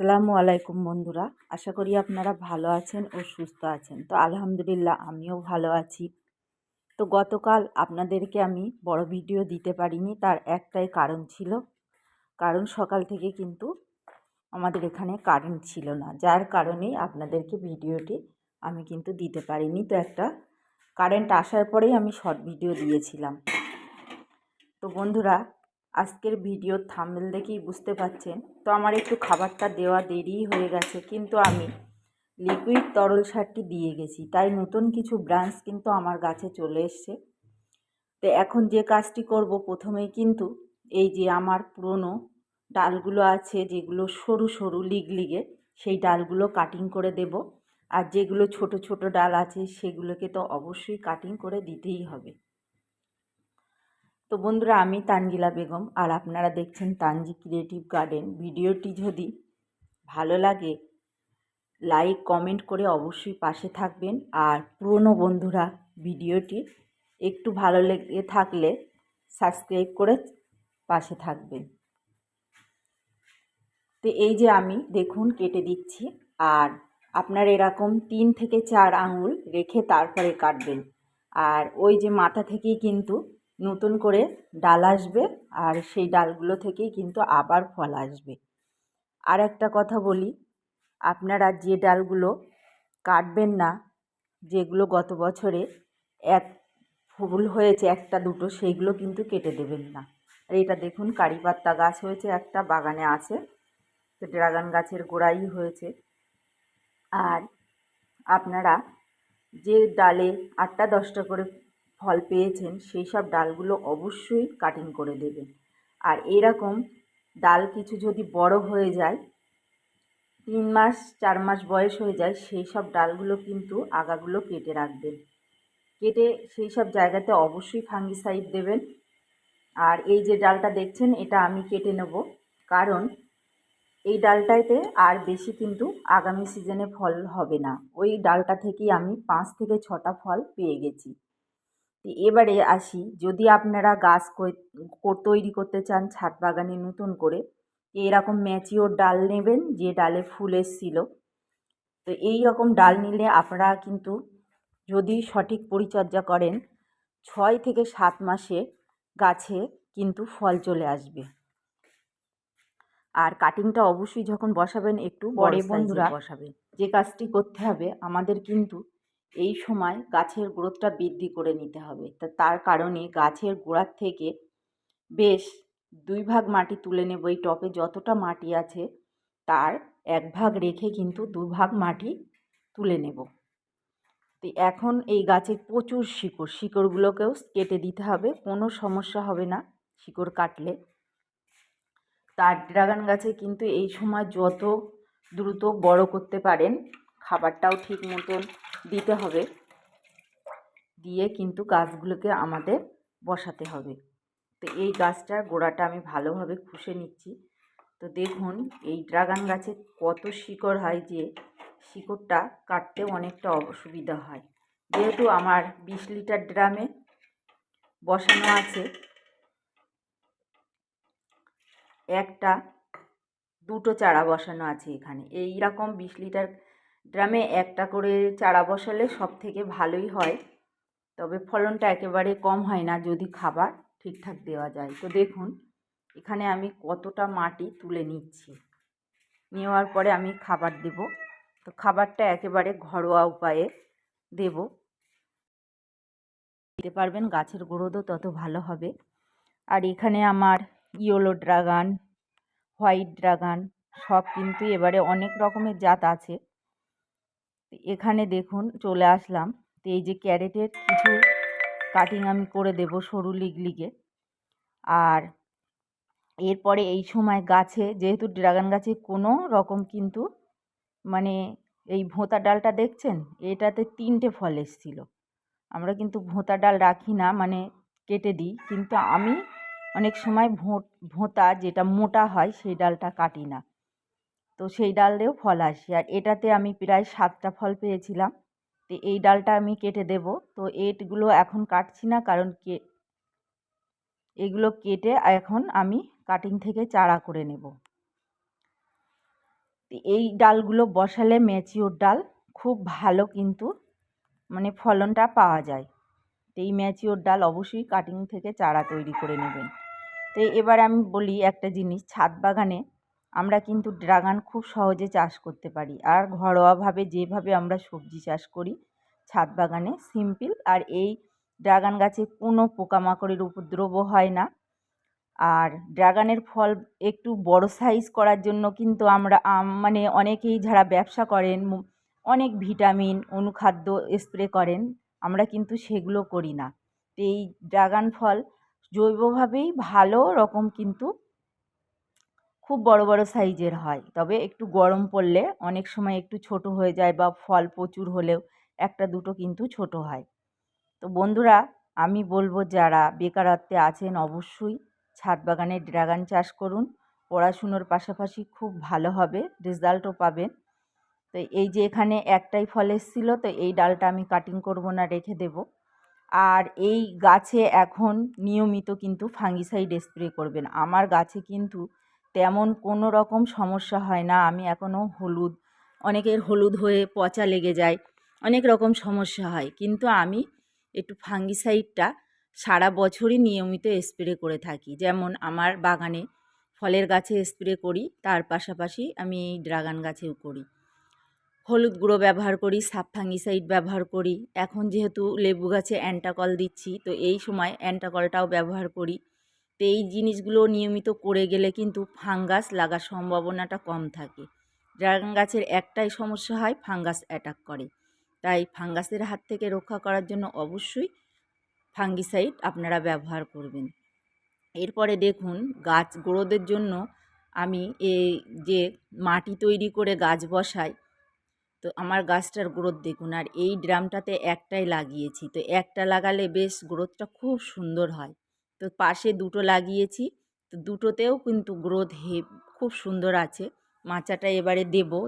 আসসালামু আলাইকুম বন্ধুরা, আশা করি আপনারা ভালো আছেন ও সুস্থ আছেন। তো আলহামদুলিল্লাহ আমিও ভালো আছি। তো গতকাল আপনাদেরকে আমি বড় ভিডিও দিতে পারিনি, তার একটাই কারণ ছিল। কারণ সকাল থেকে কিন্তু আমাদের এখানে কারেন্ট ছিল না, যার কারণেই আপনাদেরকে ভিডিওটি আমি কিন্তু দিতে পারিনি। তো একটা কারেন্ট আসার পরেই আমি শর্ট ভিডিও দিয়েছিলাম। তো বন্ধুরা, আজকের ভিডিওর থাম্বনেল দেখেই বুঝতে পারছেন, তো আমার একটু খাবারটা দেওয়া দেরি হয়ে গেছে, কিন্তু আমি লিকুইড তরল সারটি দিয়ে গেছি, তাই নতুন কিছু ব্রাঞ্চ কিন্তু আমার গাছে চলে এসছে। তো এখন যে কাজটি করব, প্রথমেই কিন্তু এই যে আমার পুরনো ডালগুলো আছে, যেগুলো সরু সরু লিগলিগে, সেই ডালগুলো কাটিং করে দেব। আর যেগুলো ছোট ছোট ডাল আছে সেগুলোকে তো অবশ্যই কাটিং করে দিতেই হবে। তো বন্ধুরা, আমি তানজিলা বেগম, আর আপনারা দেখছেন তানজি ক্রিয়েটিভ গার্ডেন। ভিডিওটি যদি ভালো লাগে লাইক কমেন্ট করে অবশ্যই পাশে থাকবেন। আর পুরনো বন্ধুরা ভিডিওটি একটু ভালো লেগে থাকলে সাবস্ক্রাইব করে পাশে থাকবেন। তো এই যে আমি দেখুন কেটে দিচ্ছি, আর আপনার এরকম 3 থেকে 4 আঙুল রেখে তারপরে কাটবেন। আর ওই যে মাথা থেকেই কিন্তু নতুন করে ডাল আসবে, আর সেই ডালগুলো থেকেই কিন্তু আবার ফল আসবে। আর একটা কথা বলি, আপনারা যে ডালগুলো কাটবেন না, যেগুলো গত বছরে এক ফুল হয়েছে একটা দুটো, সেইগুলো কিন্তু কেটে দেবেন না। আর এটা দেখুন কারি পাত্তা গাছ হয়েছে, একটা বাগানে আছে, তো ড্রাগন গাছের গোড়াই হয়েছে। আর আপনারা যে ডালে 8টা 10টা করে ফল পেয়েছেন, সেই সব ডালগুলো অবশ্যই কাটিং করে দেবেন। আর এরকম ডাল কিছু যদি বড় হয়ে যায়, 3 মাস 4 মাস বয়স হয়ে যায়, সেই সব ডালগুলো কিন্তু আগাগুলো কেটে রাখবেন। কেটে সেই সব জায়গাতে অবশ্যই ফাঙ্গিসাইড দেবেন। আর এই যে ডালটা দেখছেন, এটা আমি কেটে নেব, কারণ এই ডালটাতে আর বেশি কিন্তু আগামী সিজনে ফল হবে না। ওই ডালটা থেকেই আমি 5 থেকে 6টা ফল পেয়ে গেছি। তো এবারে আসি, যদি আপনারা গাছ তৈরি করতে চান ছাদ বাগানে নতুন করে, এরকম ম্যাচিওর ডাল নেবেন যে ডালে ফুল এসেছিল। তো এই রকম ডাল নিলে আপনারা কিন্তু যদি সঠিক পরিচর্যা করেন, 6 থেকে 7 মাসে গাছে কিন্তু ফল চলে আসবে। আর কাটিংটা অবশ্যই যখন বসাবেন একটু বড় বন্ধুরা বসাবেন। যে কাজটি করতে হবে, আমাদের কিন্তু এই সময় গাছের গ্রোথটা বৃদ্ধি করে নিতে হবে। তার কারণে গাছের গোড়ার থেকে বেশ 2 ভাগ মাটি তুলে নেব। এই টবে যতটা মাটি আছে তার 1 ভাগ রেখে কিন্তু 2 ভাগ মাটি তুলে নেব। তো এখন এই গাছে প্রচুর শিকড়গুলোকেও কেটে দিতে হবে, কোনো সমস্যা হবে না শিকড় কাটলে। তার ড্রাগন গাছে কিন্তু এই সময় যত দ্রুত বড় করতে পারেন, খাবারটাও ঠিক মতন দিতে হবে, দিয়ে কিন্তু গাছগুলোকে আমাদের বসাতে হবে। তো এই গাছটার গোড়াটা আমি ভালোভাবে খুশে নিচ্ছি। তো দেখুন এই ড্রাগন গাছে কত শিকড় হয়, যে শিকড়টা কাটতেও অনেকটা অসুবিধা হয়। যেহেতু আমার 20 লিটার ড্রামে বসানো আছে, একটা দুটো চারা বসানো আছে এখানে। এই রকম 20 লিটার ড্রামে একটা করে চারা বসালে সব থেকে ভালোই হয়, তবে ফলনটা একেবারে কম হয় না যদি খাবার ঠিকঠাক দেওয়া যায়। তো দেখুন এখানে আমি কতটা মাটি তুলে নিচ্ছি, নেওয়ার পরে আমি খাবার দেব। তো খাবারটা একেবারে ঘরোয়া উপায়ে দেব, দিতে পারবেন গাছের গ্রোথও তত ভালো হবে। আর এখানে আমার ইয়েলো ড্রাগন, হোয়াইট ড্রাগন সব কিন্তু এবারে অনেক রকমের জাত আছে। এখানে দেখুন চলে আসলাম। তো এই যে ক্যারেটের কিছু কাটিং আমি করে দেব সরু লিগলিগে। আর এরপরে এই সময় গাছে, যেহেতু ড্রাগন গাছে কোনো রকম কিন্তু মানে এই ভোঁতা ডালটা দেখছেন, এটাতে 3টে ফল এসেছিল। আমরা কিন্তু ভোঁতা ডাল রাখি না, মানে কেটে দিই, কিন্তু আমি অনেক সময় ভোঁতা যেটা মোটা হয় সেই ডালটা কাটি না, তো সেই ডালেও ফল আসে। আর এটাতে আমি প্রায় 7টা ফল পেয়েছিলাম। তো এই ডালটা আমি কেটে দেব। তো এগুলো এখন কাটছি না, কারণ এগুলো কেটে এখন আমি কাটিং থেকে চারা করে নেব। তো এই ডালগুলো বসালে ম্যাচিওর ডাল খুব ভালো কিন্তু মানে ফলনটা পাওয়া যায়। তো এই ম্যাচিওর ডাল অবশ্যই কাটিং থেকে চারা তৈরি করে নেবেন। তো এবার আমি বলি একটা জিনিস, ছাদ বাগানে আমরা কিন্তু ড্রাগন খুব সহজে চাষ করতে পারি। আর ঘরোয়াভাবে যেভাবে আমরা সবজি চাষ করি ছাদ বাগানে সিম্পল, আর এই ড্রাগন গাছে কোনো পোকামাকড়ের উপদ্রবও হয় না। আর ড্রাগনের ফল একটু বড় সাইজ করার জন্য কিন্তু আমরা মানে অনেকেই যারা ব্যবসা করেন অনেক ভিটামিন অনুখাদ্য স্প্রে করেন, আমরা কিন্তু সেগুলো করি না। তো এই ড্রাগন ফল জৈবভাবেই ভালো রকম কিন্তু খুব বড় বড় সাইজের হয়, তবে একটু গরম পড়লে অনেক সময় একটু ছোট হয়ে যায় বা ফল প্রচুর হলেও একটা দুটো কিন্তু ছোট হয়। তো বন্ধুরা, আমি বলবো যারা বেকারত্বে আছেন অবশ্যই ছাদ বাগানে ড্রাগন চাষ করুন। পড়াশুনোর পাশাপাশি খুব ভালো হবে, রেজাল্টও পাবেন। তো এই যে এখানে একটাই ফল এসেছিল, তো এই ডালটা আমি কাটিং করব না, রেখে দেব। আর এই গাছে এখন নিয়মিত কিন্তু ফাঙ্গিসাইড স্প্রে করবেন। আমার গাছে কিন্তু তেমন কোনো রকম সমস্যা হয় না। আমি এখনও অনেকের হলুদ হয়ে পচা লেগে যায়, অনেক রকম সমস্যা হয়, কিন্তু আমি একটু ফাঙ্গিসাইডটা সারা বছরই নিয়মিত স্প্রে করে থাকি। যেমন আমার বাগানে ফলের গাছে স্প্রে করি, তার পাশাপাশি আমি এই ড্রাগন গাছেও করি। হলুদ গুঁড়ো ব্যবহার করি, সাব ফাঙ্গিসাইড ব্যবহার করি। এখন যেহেতু লেবু গাছে অ্যান্টাকল দিচ্ছি, তো এই সময় অ্যান্টাকলটাও ব্যবহার করি। তো এই জিনিসগুলো নিয়মিত করে গেলে কিন্তু ফাঙ্গাস লাগার সম্ভাবনাটা কম থাকে। ড্রাগন গাছের একটাই সমস্যা হয়, ফাঙ্গাস অ্যাটাক করে। তাই ফাঙ্গাসের হাত থেকে রক্ষা করার জন্য অবশ্যই ফাঙ্গিসাইড আপনারা ব্যবহার করবেন। এরপরে দেখুন, গাছ গ্রোথের জন্য আমি এই যে মাটি তৈরি করে গাছ বসাই, তো আমার গাছটার গ্রোথ দেখুন। আর এই ড্রামটাতে একটাই লাগিয়েছি, তো একটা লাগালে বেশ গ্রোথটা খুব সুন্দর হয়। তো পাশে দুটো লাগিয়েছি, তো দুটোতেও কিন্তু গ্রোথ খুব সুন্দর আছে। মাচাটা এবারে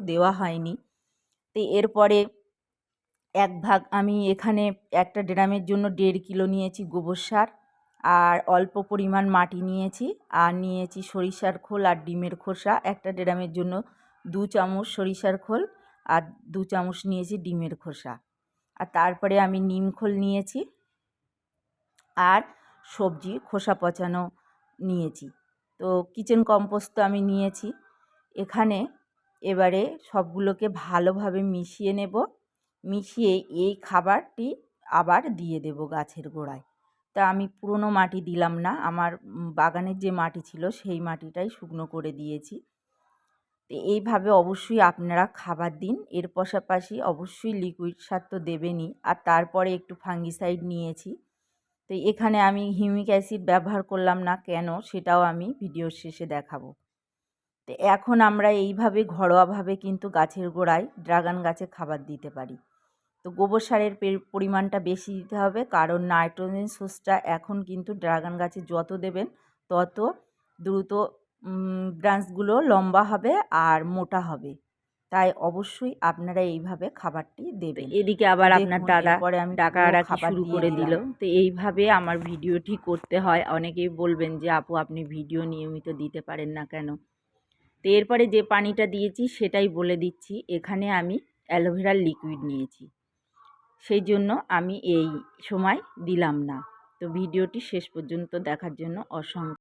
দেওয়া হয়নি। তো এরপরে এক ভাগ আমি এখানে একটা ড্রামের জন্য 1.5 কিলো নিয়েছি গোবর সার, আর অল্প পরিমাণ মাটি নিয়েছি, আর নিয়েছি সরিষার খোল আর ডিমের খোসা। একটা ড্রামের জন্য 2 চামচ সরিষার খোল আর 2 চামচ নিয়েছি ডিমের খোসা। আর তারপরে আমি নিম খোল নিয়েছি আর সবজি খোসা পচানো নিয়েছি। তো কিচেন কম্পোস্ট তো আমি নিয়েছি। এখানে এবারে সবগুলোকে ভালোভাবে মিশিয়ে নেব। মিশিয়ে এই খাবারটি আবার দিয়ে দেব গাছের গোড়ায়। তা আমি পুরনো মাটি দিলাম না, আমার বাগানের যে মাটি ছিল সেই মাটিটাই শুকনো করে দিয়েছি। তো এইভাবে অবশ্যই আপনারা খাবার দিন। এর পাশাপাশি অবশ্যই লিকুইড সার তো দেবেনই, আর তারপরে একটু ফাঙ্গিসাইড নিয়েছি। তো এখানে আমি হিউমিক অ্যাসিড ব্যবহার করলাম না কেন, সেটাও আমি ভিডিওর শেষে দেখাবো। তো এখন আমরা এইভাবে ঘরোয়াভাবে কিন্তু গাছের গোড়ায় ড্রাগন গাছে খাবার দিতে পারি। তো গোবর সারের পরিমাণটা বেশি দিতে হবে, কারণ নাইট্রোজেন সোর্সটা এখন কিন্তু ড্রাগন গাছে যত দেবেন তত দ্রুত ব্রাঞ্চগুলো লম্বা হবে আর মোটা হবে। তাই অবশ্যই আপনারা এইভাবে খাবারটি দেবেন। এদিকে আবার আপনার দাদা ডাকাডাকি শুরু করে দিল। তো এইভাবে আমার ভিডিওটি করতে হয়। অনেকেই বলবেন যে আপু আপনি ভিডিও নিয়মিত দিতে পারেন না কেন। তো এরপরে যে পানিটা দিয়েছি সেটাই বলে দিচ্ছি। এখানে আমি অ্যালোভেরার লিকুইড নিয়েছি, সেই জন্য আমি এই সময় দিলাম না। তো ভিডিওটি শেষ পর্যন্ত দেখার জন্য অসংখ্য